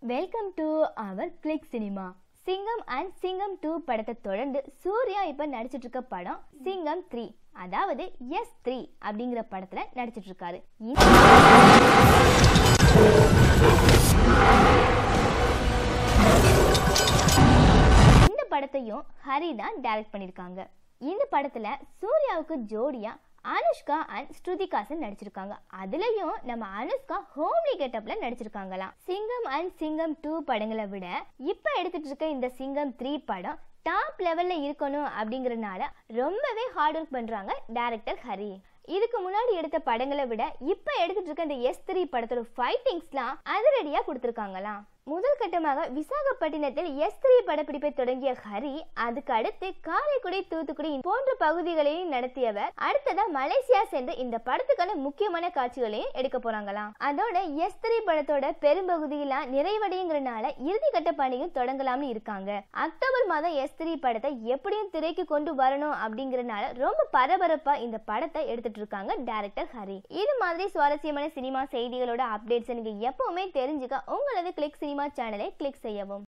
Welcome to our click cinema. Singam and Singam 2 படத்தை தொடர்ந்து சூர்யா இப்ப நடிச்சிட்டு இருக்க படம் சிங்கம் 3, அதாவது S3 அப்படிங்கிற படத்துல நடிச்சிட்டு இருக்காரு. இந்த படத்தையும் ஹரி தான் டைரக்ட் பண்ணிருக்காங்க. இந்த படத்துல சூர்யாவுக்கு ஜோடியா அனுஷ்கா அண்ட் ஸ்ருதிகாசன் நடிச்சிருக்காங்க. அதுலயும் நம்ம அனுஷ்கா ஹோம்லி கெட்டப்ல நடிச்சிருக்காங்களாம். சிங்கம் அண்ட் சிங்கம் 2 படங்களை விட இப்ப எடுத்துட்டு இருக்க இந்த சிங்கம் 3 படம் டாப் லெவல்ல இருக்கணும் அப்படிங்கறதுனால ரொம்பவே ஹார்ட் ஒர்க் பண்றாங்க டைரக்டர் ஹரி. இதுக்கு முன்னாடி எடுத்த படங்களை விட இப்ப எடுத்துட்டு இருக்க இந்த S3 படத்தோட ஃபைட்டிங்ஸ்லாம் அதிரடியா கொடுத்திருக்காங்களாம். முதல் கட்டமாக விசாகப்பட்டினத்தில் S3 படப்பிடிப்பை தொடங்கிய ஹரி அதுக்கு அடுத்து காரைக்குடி, தூத்துக்குடி போன்ற பகுதிகளையும் நடத்தியவர். அடுத்ததா மலேசியா சென்று இந்த படத்துக்கான முக்கியமான காட்சிகளையும் எடுக்க போறாங்களாம். அதோட S3 படத்தோட பெரும்பகுதியெல்லாம் நிறைவடைங்கிறனால இறுதி கட்ட பணியும் தொடங்கலாம்னு இருக்காங்க. அக்டோபர் மாதம் S3 படத்தை எப்படியும் திரைக்கு கொண்டு வரணும் அப்படிங்கறனால ரொம்ப பரபரப்பா இந்த படத்தை எடுத்துட்டு இருக்காங்க டைரக்டர் ஹரி. இது மாதிரி சுவாரஸ்யமான சினிமா செய்திகளோட அப்டேட்ஸ் நீங்க எப்பவுமே தெரிஞ்சுக்க உங்களது கிளிக் சினிமா சேனலை கிளிக் செய்யவும்.